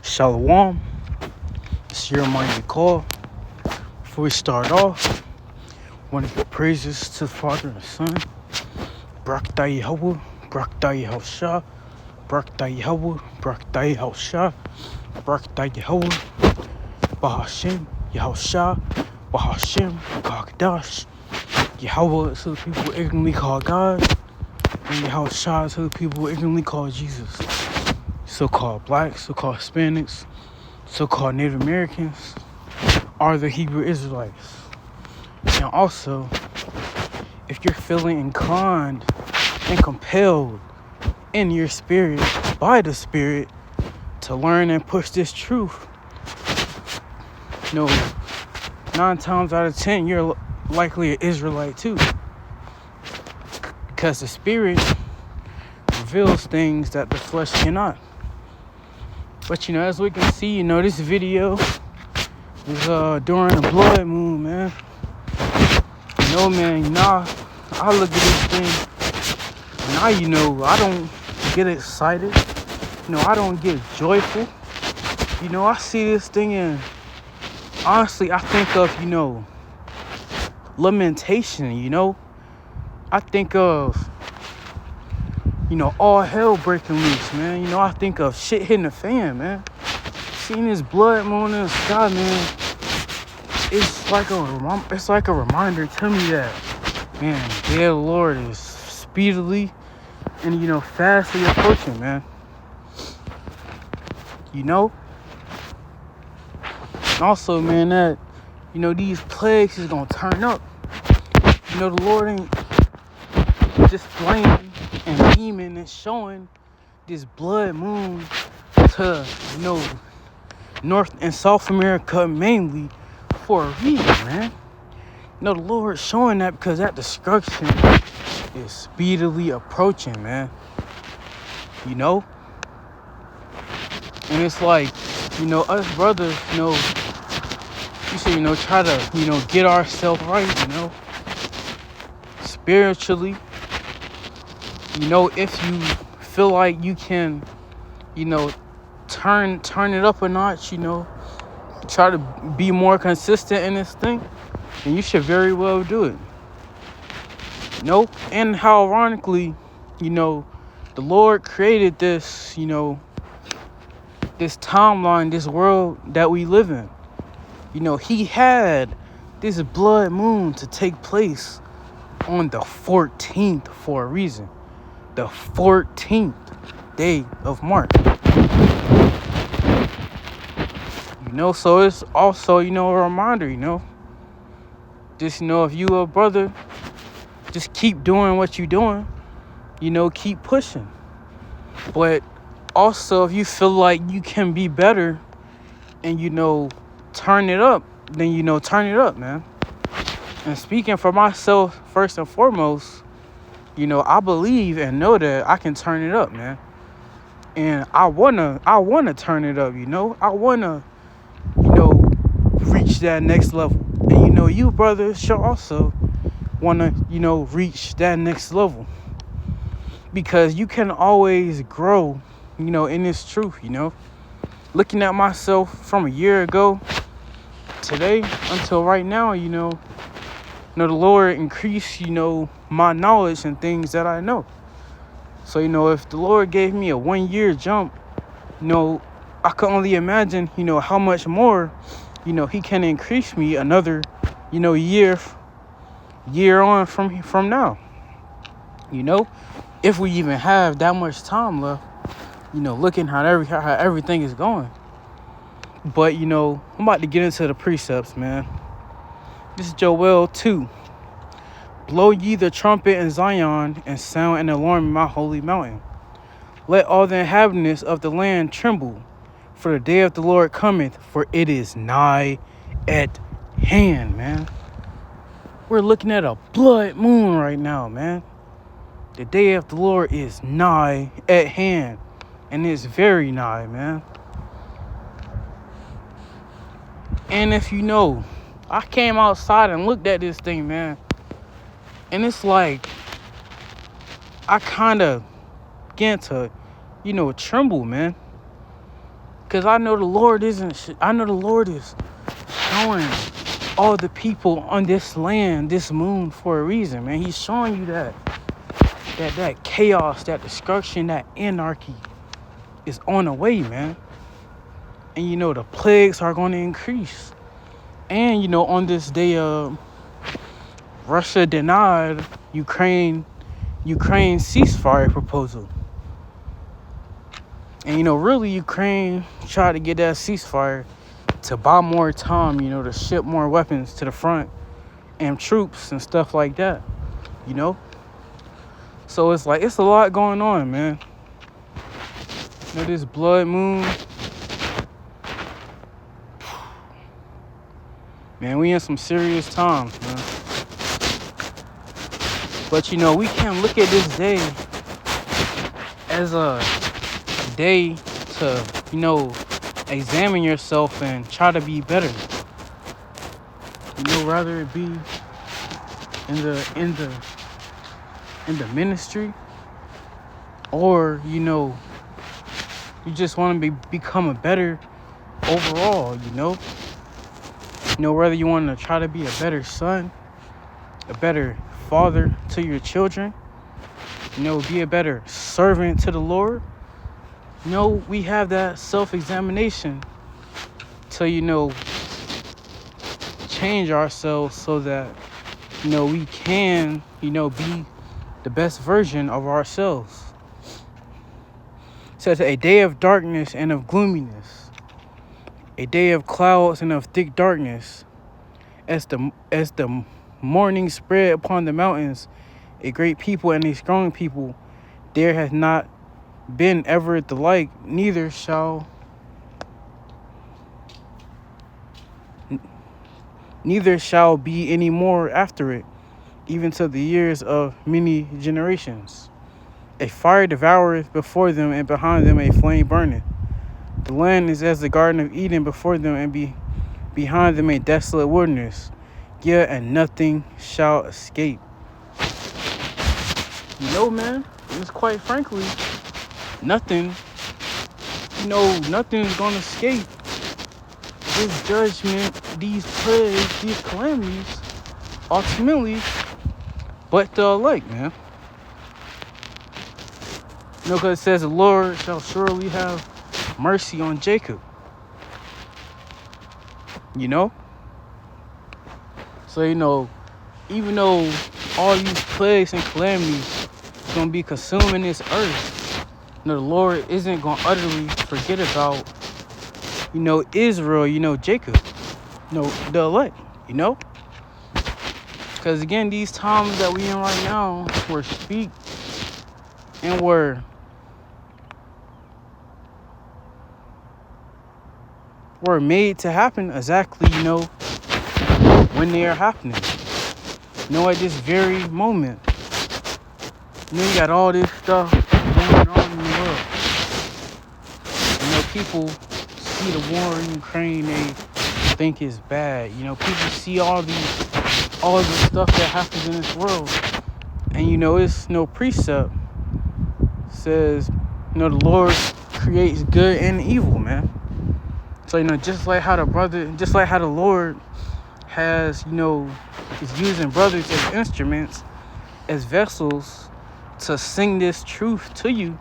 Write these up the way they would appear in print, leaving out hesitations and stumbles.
Shalom. It's your mighty call. Before we start off, want to give praises to the Father and the Son. Brakta Yahweh, Brakta Yahusha, Brakta Yahweh, Brakta Yahusha, Brakta Yahweh, Bahashem, Yahusha, Bahashem, Kagdash. Yahweh is to the people ignorantly called God, and Yahusha is to the people ignorantly called Jesus. So-called blacks, so-called Hispanics, so-called Native Americans are the Hebrew Israelites. And also, if you're feeling inclined and compelled in your spirit, by the Spirit, to learn and push this truth, 9 times out of 10, you're likely an Israelite too. Because the Spirit reveals things that the flesh cannot. But as we can see, this video is during the blood moon, man. Man, I look at this thing, now I don't get excited. I don't get joyful. I see this thing and honestly I think of, lamentation, I think of all hell breaking loose, man. I think of shit hitting the fan, man. Seeing this blood moon in the sky, man, it's like a reminder to me that, man, the day of the Lord is speedily and fastly approaching, man. And also, man, that these plagues is gonna turn up. The Lord ain't displaying and beaming and showing this blood moon to North and South America mainly for a reason, man. The Lord showing that because that destruction is speedily approaching, man. And it's like, us brothers, we should, try to, get ourselves right, spiritually. If you feel like you can, turn it up a notch, try to be more consistent in this thing, then you should very well do it. And how ironically, the Lord created this, this timeline, this world that we live in. He had this blood moon to take place on the 14th for a reason. The 14th day of March. So it's also, a reminder, just, if you a brother, just keep doing what you're doing, keep pushing. But also, if you feel like you can be better and, turn it up, then, turn it up, man. And speaking for myself, first and foremost, I believe and know that I can turn it up, man. And I wanna turn it up, I wanna, reach that next level. And, you brothers should also wanna, reach that next level. Because you can always grow, in this truth, Looking at myself from a year ago, today, until right now, the Lord increased, my knowledge and things that I know. So, if the Lord gave me a 1-year jump, I can only imagine, how much more, He can increase me another, year on from now. If we even have that much time left, looking how everything is going. But, I'm about to get into the precepts, man. This is Joel 2. Blow ye the trumpet in Zion, and sound an alarm in my holy mountain. Let all the inhabitants of the land tremble, for the day of the Lord cometh, for it is nigh at hand, man. We're looking at a blood moon right now, man. The day of the Lord is nigh at hand, and it's very nigh, man. And if I came outside and looked at this thing, man, and it's like I kind of began to, tremble, man. Because I know the Lord I know the Lord is showing all the people on this land, this moon, for a reason, man. He's showing you that chaos, that destruction, that anarchy is on the way, man. And the plagues are going to increase. And on this day, Russia denied Ukraine ceasefire proposal. And really Ukraine tried to get that ceasefire to buy more time, to ship more weapons to the front and troops and stuff like that. So it's like, it's a lot going on, man. This blood moon. Man, we in some serious times, man. But we can't look at this day as a day to, examine yourself and try to be better. Rather it be in the ministry, or you just want to become a better overall, whether you want to try to be a better son, a better father to your children, be a better servant to the Lord. We have that self-examination to change ourselves so that we can be the best version of ourselves. It says a day of darkness and of gloominess, a day of clouds and of thick darkness, as the morning spread upon the mountains, a great people and a strong people, there has not been ever the like, neither shall be any more after it, even to the years of many generations. A fire devoureth before them, and behind them a flame burneth. The land is as the Garden of Eden before them, and behind them a desolate wilderness. Yea, and nothing shall escape. Man, it's quite frankly, nothing's gonna escape this judgment, these plagues, these calamities, ultimately, but the elect, man. Because it says the Lord shall surely have mercy on Jacob. So, even though all these plagues and calamities are going to be consuming this earth, the Lord isn't going to utterly forget about, Israel, Jacob, the elect, Because, again, these times that we in right now, were made to happen exactly, when they are happening. At this very moment. You got all this stuff going on in the world. People see the war in Ukraine, they think it's bad. People see all the stuff that happens in this world. And it's no precept. It says, the Lord creates good and evil, man. So, just like how the Lord has, is using brothers as instruments, as vessels to sing this truth to you.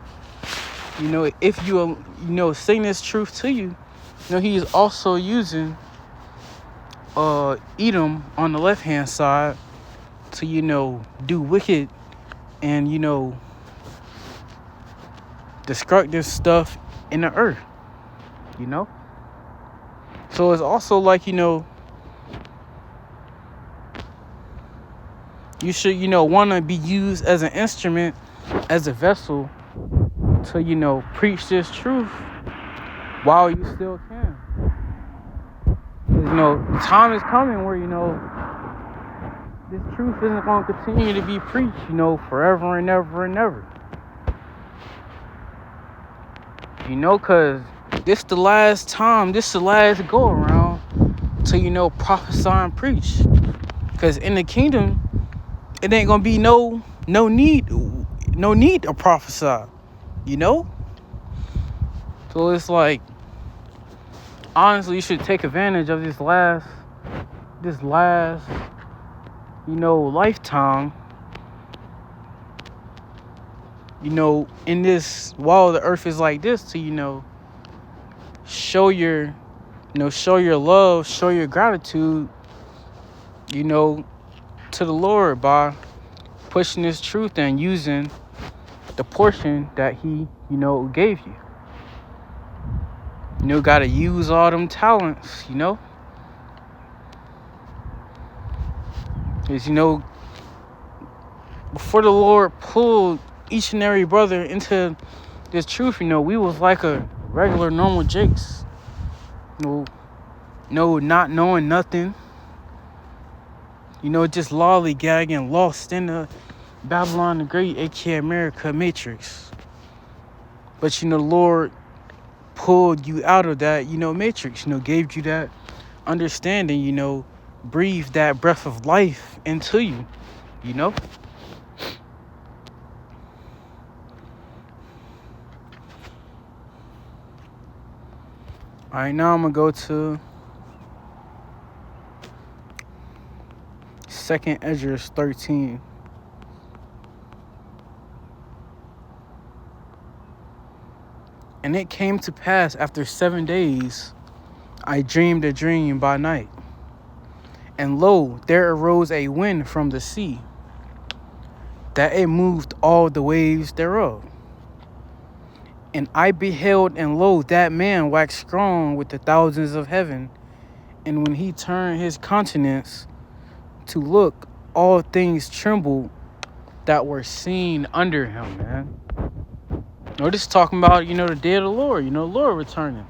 If you, sing this truth to you, he's also using Edom on the left-hand side to, do wicked and, destructive stuff in the earth, So it's also like, you should, want to be used as an instrument, as a vessel to, preach this truth while you still can. The time is coming where, this truth isn't going to continue to be preached, forever and ever and ever. Because this the last time, this the last go around to, prophesy and preach. Because in the kingdom, it ain't gonna be no need to prophesy, So it's like, honestly, you should take advantage of this last, lifetime, in this, while the earth is like this, to, show your, show your love, show your gratitude, to the Lord by pushing His truth and using the portion that He, gave you. Gotta use all them talents, Because, before the Lord pulled each and every brother into this truth, we was like a regular, normal Jakes. Not knowing nothing. Just lollygagging, lost in the Babylon the Great, aka America Matrix. But, the Lord pulled you out of that, matrix, gave you that understanding, breathed that breath of life into you, All right, now I'm going to go to 2nd Esdras 13. And it came to pass after 7 days, I dreamed a dream by night. And lo, there arose a wind from the sea, that it moved all the waves thereof. And I beheld, and lo, that man waxed strong with the thousands of heaven. And when he turned his countenance to look, all things trembled that were seen under him, man. This is talking about, the day of the Lord, the Lord returning.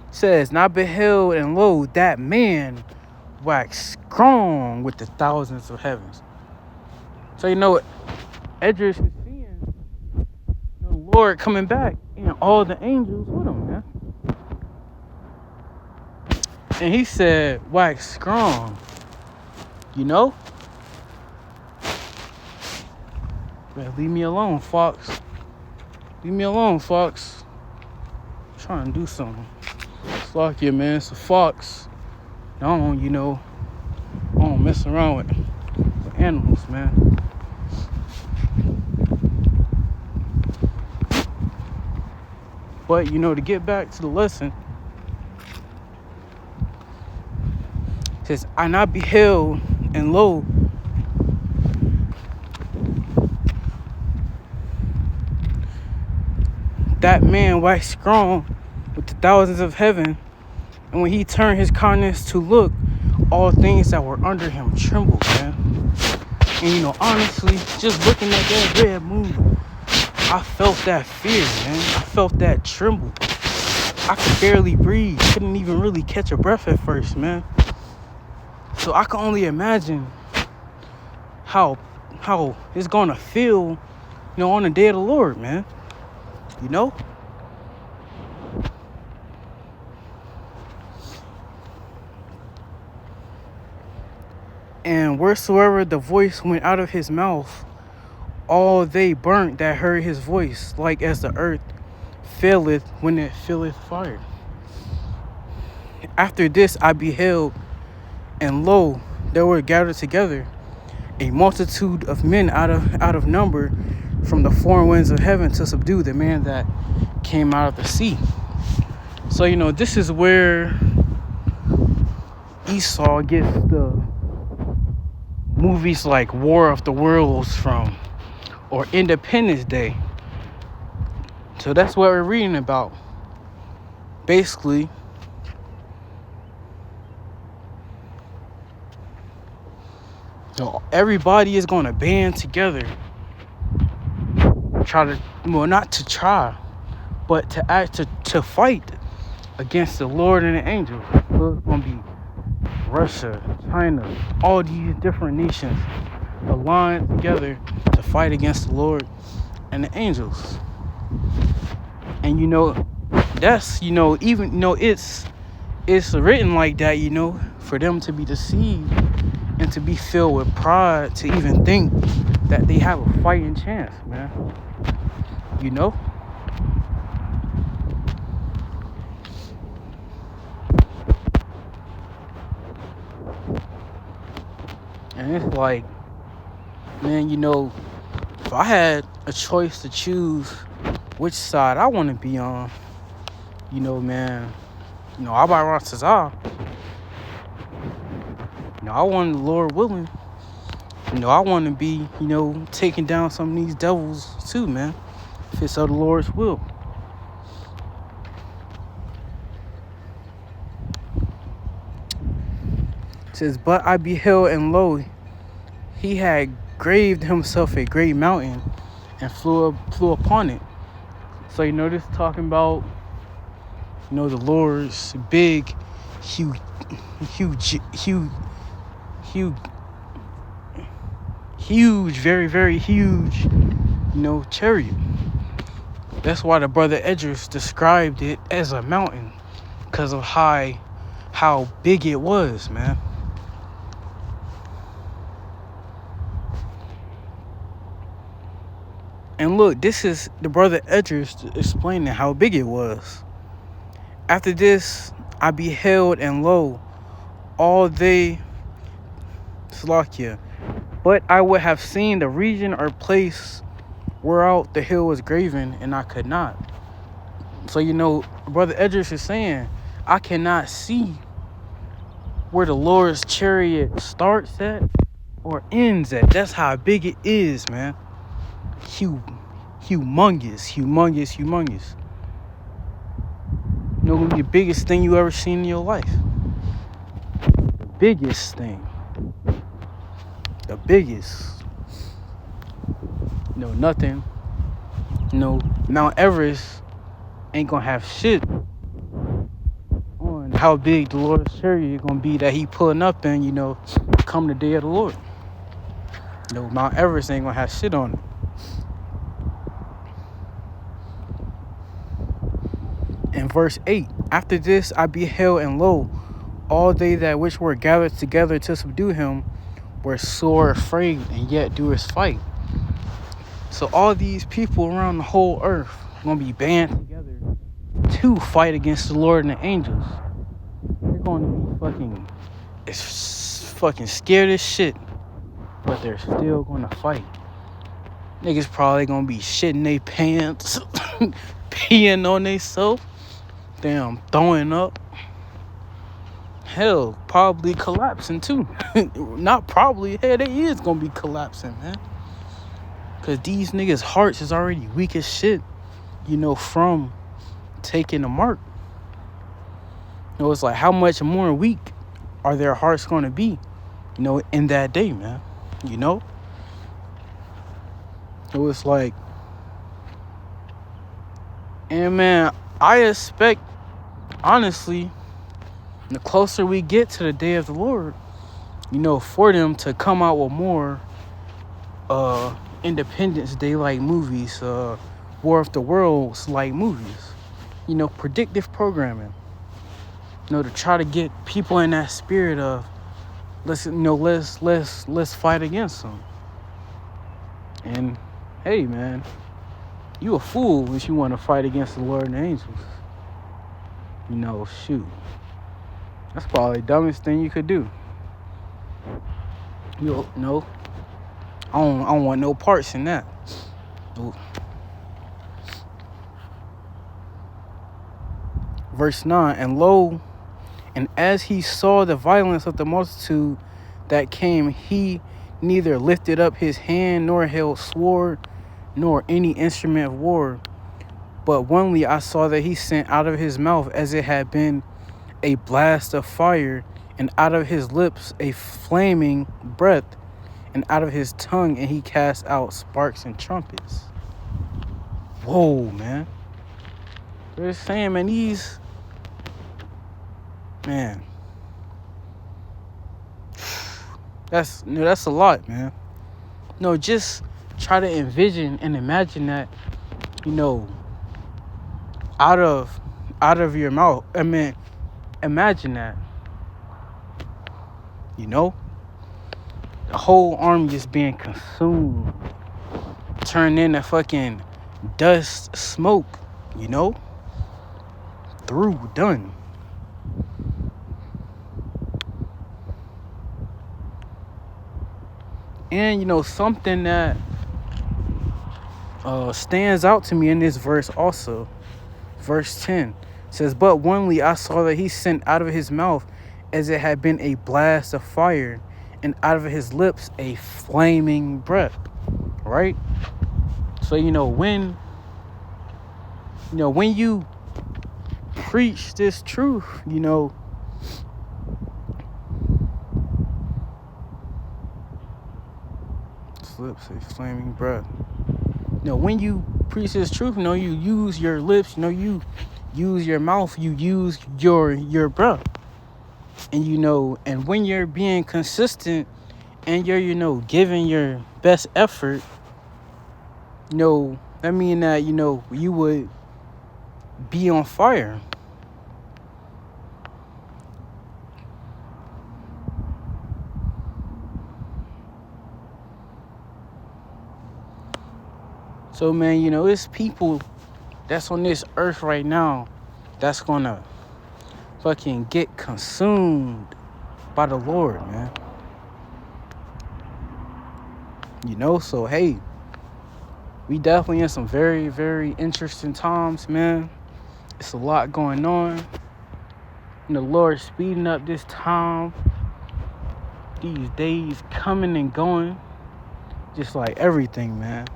It says, and I beheld, and lo, that man waxed strong with the thousands of heavens. So, Esdras is seeing the Lord coming back and all the angels with him, man. And he said, wax strong, Man, leave me alone, Fox. Leave me alone, Fox. I'm trying to do something. It's like, yeah, man, it's a fox. I don't mess around with animals, man. But, to get back to the lesson, it says, and I beheld, and lo, that man waxed strong with the thousands of heaven, and when he turned his countenance to look, all things that were under him trembled, man. And honestly, just looking at that red moon, I felt that fear, man. I felt that tremble. I could barely breathe. Couldn't even really catch a breath at first, man. So I can only imagine how it's gonna feel, on the day of the Lord, man. And wheresoever the voice went out of his mouth, all they burnt that heard his voice, like as the earth faileth when it filleth fire. After this I beheld, and lo, there were gathered together a multitude of men out of number from the four winds of heaven to subdue the man that came out of the sea. So, this is where Esau gets the movies like War of the Worlds from, or Independence Day. So that's what we're reading about. Basically, everybody is going to band together, but to fight against the Lord and the angels. So it's going to be Russia, China, all these different nations aligned together to fight against the Lord and the angels. And that's even it's written like that, for them to be deceived and to be filled with pride, to even think that they have a fighting chance, man. And it's like, man, if I had a choice to choose which side I want to be on, man, I buy Rastazar. I want the Lord willing. I want to be, taking down some of these devils too, man. If it's of the Lord's will. It says, but I beheld, and lo, he had graved himself a great mountain and flew upon it. So this talking about, the Lord's big, huge, very, very huge, chariot. That's why the brother Edris described it as a mountain, because of how big it was, man. And look, this is the brother Edris explaining how big it was. After this, I beheld, and lo, all they Slovakia. But I would have seen the region or place whereout the hill was graven, and I could not. So, Brother Edris is saying, I cannot see where the Lord's chariot starts at or ends at. That's how big it is, man. Humongous. The biggest thing you ever seen in your life. The biggest thing. The biggest. Nothing. Mount Everest ain't gonna have shit on how big the Lord's chariot gonna be that he pulling up in, come the day of the Lord. Mount Everest ain't gonna have shit on it. In verse 8, after this I beheld, and lo, all they that which were gathered together to subdue him were sore afraid, and yet do his fight. So all these people around the whole earth are going to be band together to fight against the Lord and the angels. They're going to be fucking scared as shit, but they're still going to fight. Niggas probably going to be shitting their pants, peeing on themselves, damn, throwing up. Hell, probably collapsing too. Not probably, hell, they is going to be collapsing, man. Because these niggas' hearts is already weak as shit, from taking the mark. It's like, how much more weak are their hearts going to be, in that day, man? So it's like, and man, I expect, honestly, the closer we get to the day of the Lord, for them to come out with more Independence Day like movies, War of the Worlds like movies, predictive programming, to try to get people in that spirit of let's fight against them. And hey, man, you a fool if you want to fight against the Lord and the angels. Shoot, that's probably the dumbest thing you could do. I don't want no parts in that. Ooh. Verse 9, and lo, and as he saw the violence of the multitude that came, he neither lifted up his hand, nor held sword, nor any instrument of war. But only I saw that he sent out of his mouth as it had been a blast of fire, and out of his lips a flaming breath, and out of his tongue, and he cast out sparks and trumpets. Whoa, man. They're saying, man, that's a lot, man. Just try to envision and imagine that, out of your mouth. I mean, imagine that. The whole army just being consumed, turned into fucking dust, smoke, through, done. And something that stands out to me in this verse also. Verse 10 says, "But only I saw that he sent out of his mouth as it had been a blast of fire, and out of his lips a flaming breath." Right? So when you preach this truth, lips a flaming breath. When you preach this truth, you use your lips, you use your mouth, you use your breath. And and when you're being consistent and you're giving your best effort, that mean that you would be on fire. So man, it's people that's on this earth right now that's gonna fucking get consumed by the Lord, man. So hey, we definitely in some very, very interesting times, man. It's a lot going on. And the Lord speeding up this time. These days coming and going. Just like everything, man.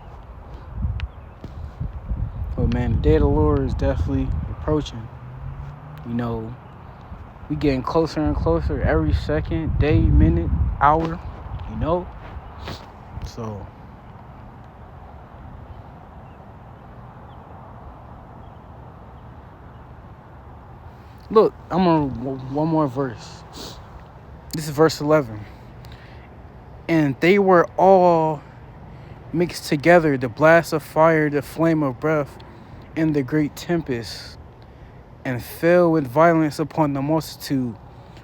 But man, the day of the Lord is definitely approaching. We getting closer and closer every second, day, minute, hour, So look, I'm on one more verse. This is verse 11. "And they were all mixed together, the blast of fire, the flame of breath, and the great tempest, and fell with violence upon the multitude,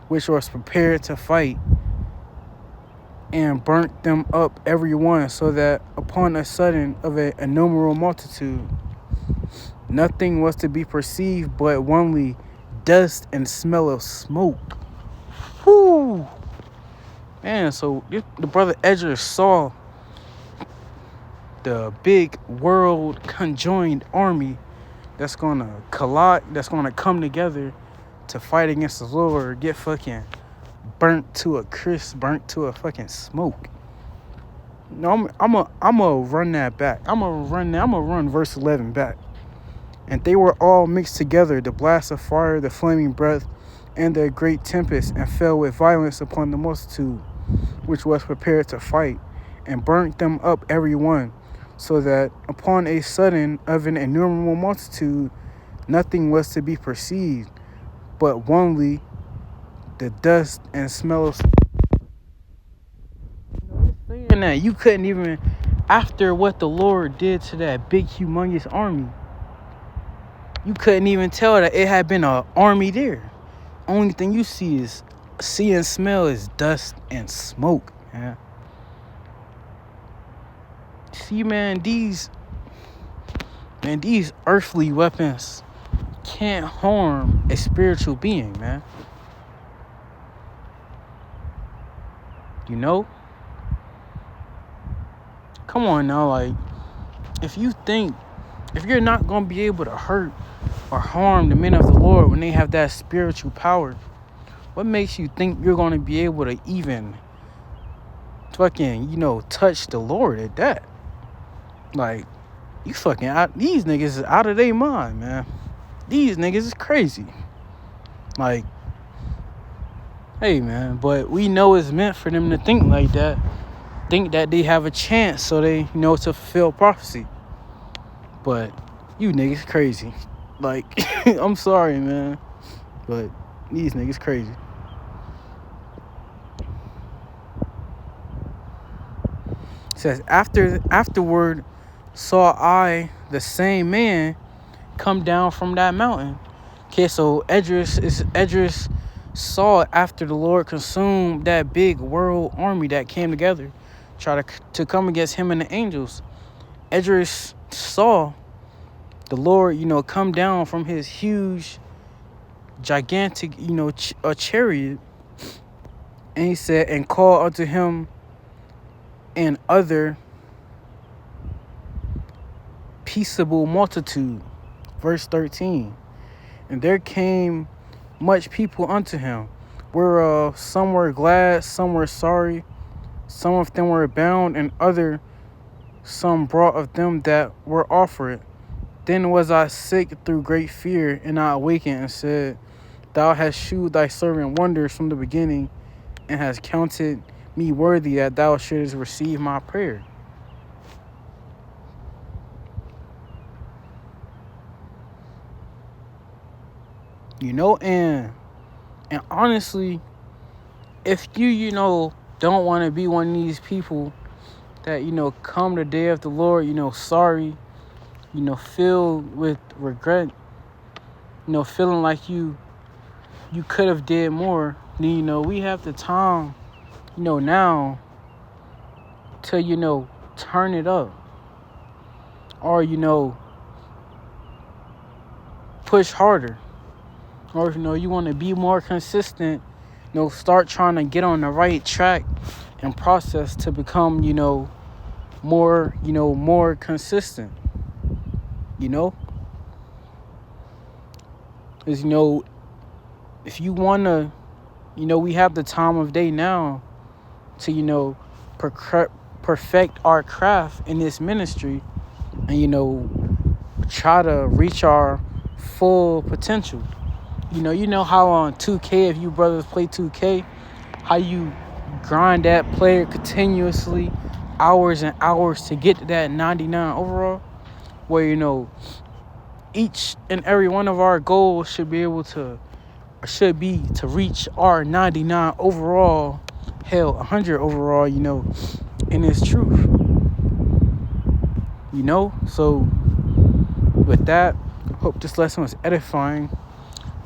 which was prepared to fight, and burnt them up every one, so that upon a sudden of an innumerable multitude, nothing was to be perceived but only dust and smell of smoke." Whoo! Man, so the brother Edgar saw the big world conjoined army that's gonna collide, that's gonna come together to fight against the Lord, get fucking burnt to a crisp, burnt to a fucking smoke. No, I'm gonna run that back. I'm gonna run verse 11 back. "And they were all mixed together, the blast of fire, the flaming breath, and the great tempest, and fell with violence upon the multitude, which was prepared to fight, and burnt them up every one, so that upon a sudden of an innumerable multitude, nothing was to be perceived, but only the dust and smell of." It's saying that you couldn't even, after what the Lord did to that big, humongous army, you couldn't even tell that it had been an army there. Only thing you see and smell is dust and smoke, man. See, man, these earthly weapons can't harm a spiritual being, man. Come on now, like, if you're not going to be able to hurt or harm the men of the Lord when they have that spiritual power, what makes you think you're going to be able to even fucking, touch the Lord at that? Like, you fucking out. These niggas is out of their mind, man. These niggas is crazy. Like, hey, man, but we know it's meant for them to think like that. Think that they have a chance so they, to fulfill prophecy. But you niggas crazy. Like, I'm sorry, man, but these niggas crazy. It says, afterward saw I the same man come down from that mountain. Okay, so Edris saw after the Lord consumed that big world army that came together, try to come against him and the angels. Edris saw the Lord, come down from his huge, gigantic, a chariot, and he said, and called unto him and other peaceable multitude. Verse 13. And there came much people unto him, whereof some were glad, some were sorry, some of them were bound, and other some brought of them that were offered. Then was I sick through great fear, and I awakened and said, Thou hast shewed thy servant wonders from the beginning, and hast counted me worthy that thou shouldest receive my prayer. And honestly, if you don't want to be one of these people that, come the day of the Lord, sorry, filled with regret, feeling like you could have did more, then, we have the time, now to, turn it up or, push harder. Or, you want to be more consistent, start trying to get on the right track and process to become, more consistent, Because, if you want to, we have the time of day now to, perfect our craft in this ministry and, try to reach our full potential. You know how on 2K, if you brothers play 2K, how you grind that player continuously, hours and hours to get to that 99 overall, where, each and every one of our goals should be to reach our 99 overall, hell, 100 overall, in its truth. So with that, hope this lesson was edifying.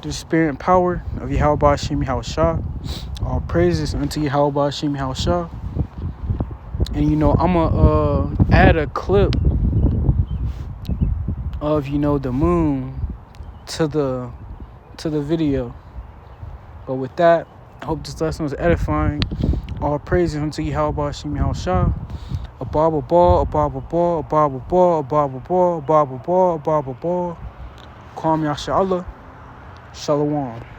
The spirit and power of Yahweh Hashem Yahushua. All praises unto Yahweh Hashem Yahushua. And I'm gonna add a clip of the moon to the video. But with that, I hope this lesson was edifying. All praises unto Yahweh Hashem Yahushua. A ball, a ball, a ball, a ball, a ball, a ball, a ball, a ball, a ball, a ball, a ball. Kwam Yasha Allah. Shalom.